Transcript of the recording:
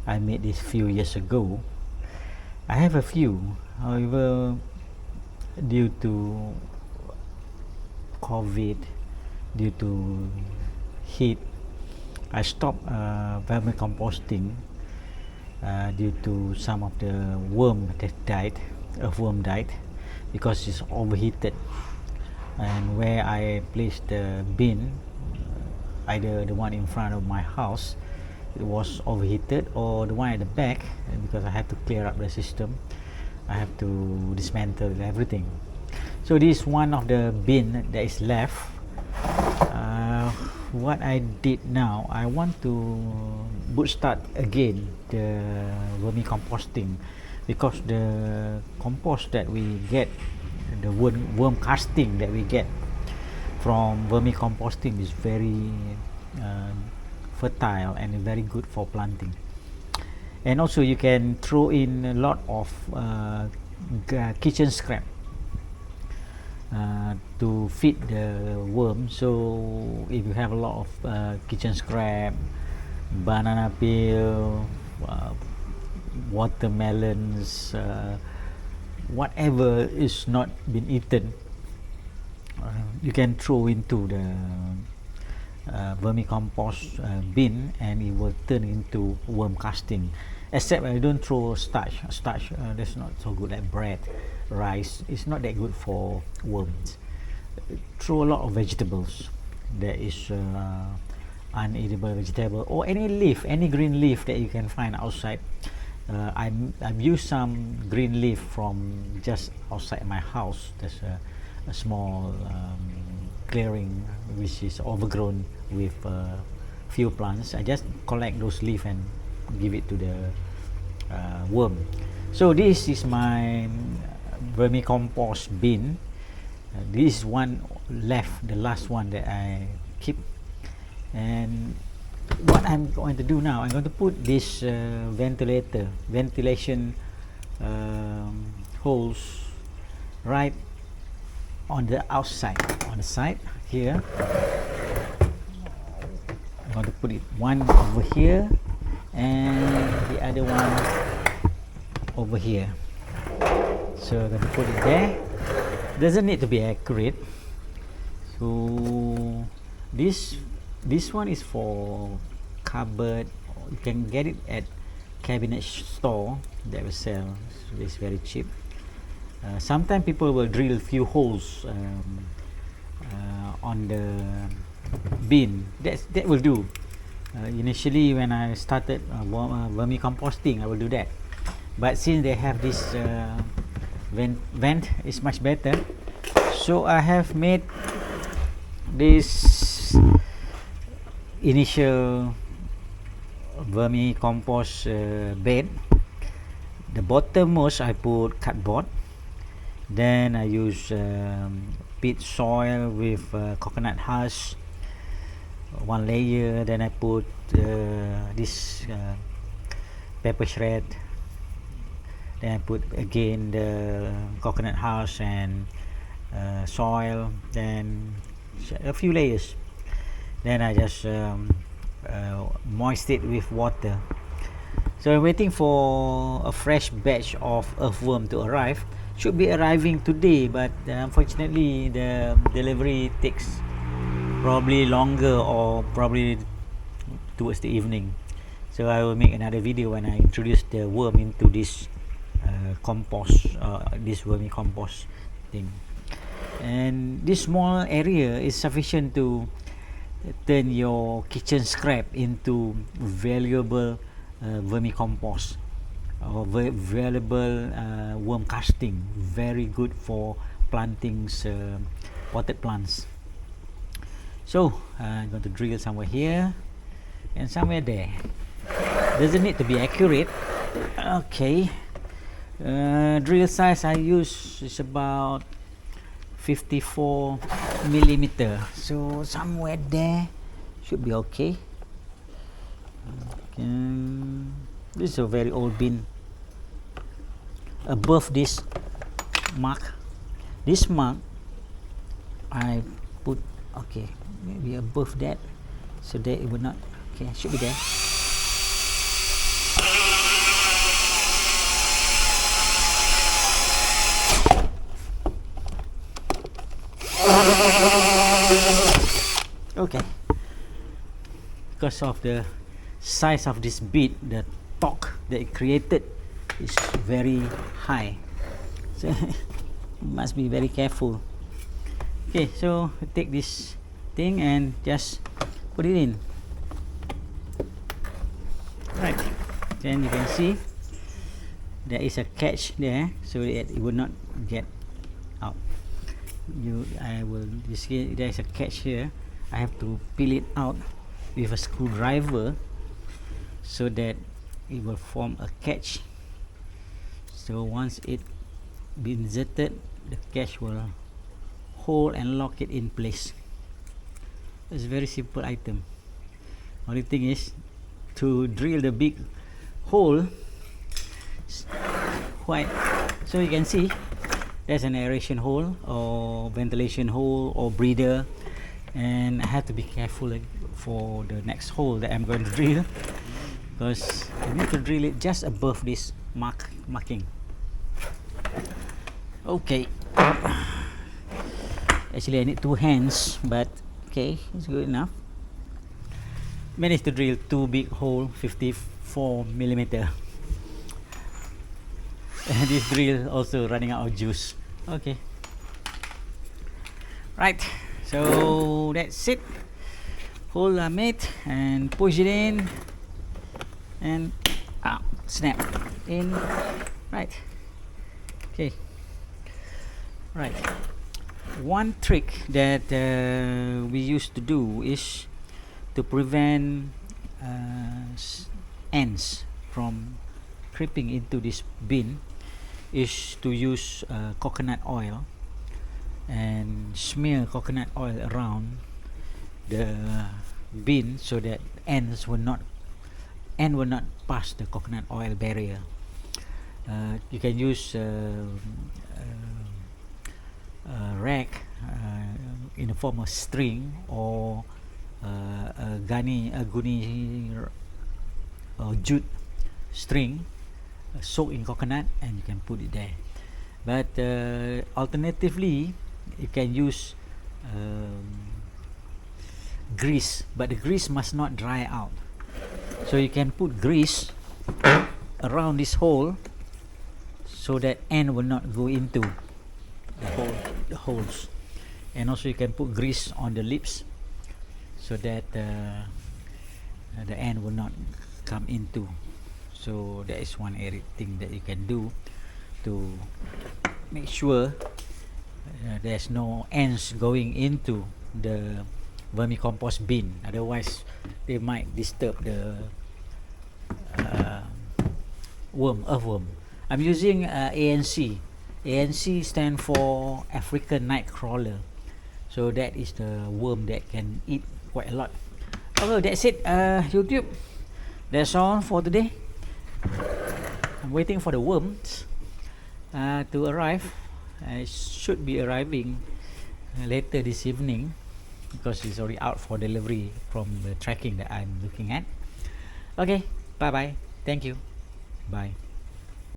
I made this few years ago. I have a few, however, due to COVID, due to heat, I stopped vermicomposting due to some of the worm that died, earthworm died, because it's overheated. And where I placed the bin, either the one in front of my house, it was overheated, or the one at the back, because I have to clear up the system, I have to dismantle everything. So this is one of the bin that is left. What I did now, I want to bootstart again the vermicomposting, because the compost that we get, the worm casting that we get from vermicomposting is very fertile and very good for planting. And also you can throw in a lot of kitchen scrap to feed the worm. So if you have a lot of kitchen scrap, banana peel, watermelons, whatever is not been eaten, you can throw into the vermicompost bin, and it will turn into worm casting. Except I don't throw starch. That's not so good, like bread, rice. It's not that good for worms. Throw a lot of vegetables. There is unedible vegetable, or any leaf, any green leaf that you can find outside. I've used some green leaf from just outside my house. There's a small clearing which is overgrown with few plants. I just collect those leaves and give it to the worm. So this is my vermicompost bin. This is one left, the last one that I keep. And what I'm going to do now, I'm going to put this ventilation holes right on the outside, on the side here. I'm going to put it one over here and the other one over here. So I'm going to put it there. Doesn't need to be accurate. So this one is for cupboard. You can get it at cabinet store that will sell. So it's very cheap. Sometimes people will drill few holes on the bin. That will do. Initially, when I started vermicomposting, I will do that. But since they have this vent, is much better. So I have made this initial vermicompost bed. The bottommost I put cardboard. Then I use peat soil with coconut husk, one layer. Then I put this pepper shred. Then I put again the coconut husk and soil. Then a few layers. Then I just moist it with water. So I'm waiting for a fresh batch of earthworm to arrive. Should be arriving today, but unfortunately the delivery takes probably longer, or probably towards the evening. So I will make another video when I introduce the worm into this compost, this vermicompost thing. And this small area is sufficient to turn your kitchen scrap into valuable vermicompost, or valuable worm casting. Very good for plantings, potted plants. So I'm going to drill somewhere here and somewhere there. Doesn't need to be accurate. Okay. Drill size I use is about 54 millimeter. So somewhere there should be okay. This is a very old bin. Above this mark, I put, okay, maybe above that, so that it will not, okay, should be there. Okay, because of the size of this bead, the torque that it created is very high, so you must be very careful. Okay, so take this thing and just put it in. Right, then you can see there is a catch there, so that it will not get out. You see there is a catch here. I have to peel it out with a screwdriver so that it will form a catch. So once it be inserted, the catch will hold and lock it in place. It's a very simple item. Only thing is to drill the big hole quite, so you can see there's an aeration hole or ventilation hole or breather, and I have to be careful for the next hole that I'm going to drill, because I need to drill it just above this marking. Okay, actually I need 2 hands, but okay, it's good enough. Managed to drill 2 big hole, 54mm. And this drill also running out of juice. Okay, right, so that's it. Hole are made, and push it in and snap in. Right, okay, right. One trick that we used to do is to prevent ants from creeping into this bin, is to use coconut oil and smear coconut oil around the bin so that ants will not pass the coconut oil barrier. You can use a rag in the form of string, or a guni or jute string soaked in coconut, and you can put it there. But alternatively, you can use grease, but the grease must not dry out. So you can put grease around this hole so that ant will not go into the holes. And also you can put grease on the lips so that the ant will not come into. So that is one thing that you can do to make sure there's no ants going into the vermicompost bin. Otherwise they might disturb the earthworm. I'm using ANC. ANC stand for African night crawler. So that is the worm that can eat quite a lot. Okay, that's it, YouTube. That's all for today. I'm waiting for the worms to arrive. I should be arriving later this evening, because it's already out for delivery from the tracking that I'm looking at. Okay, bye bye. Thank you. Bye.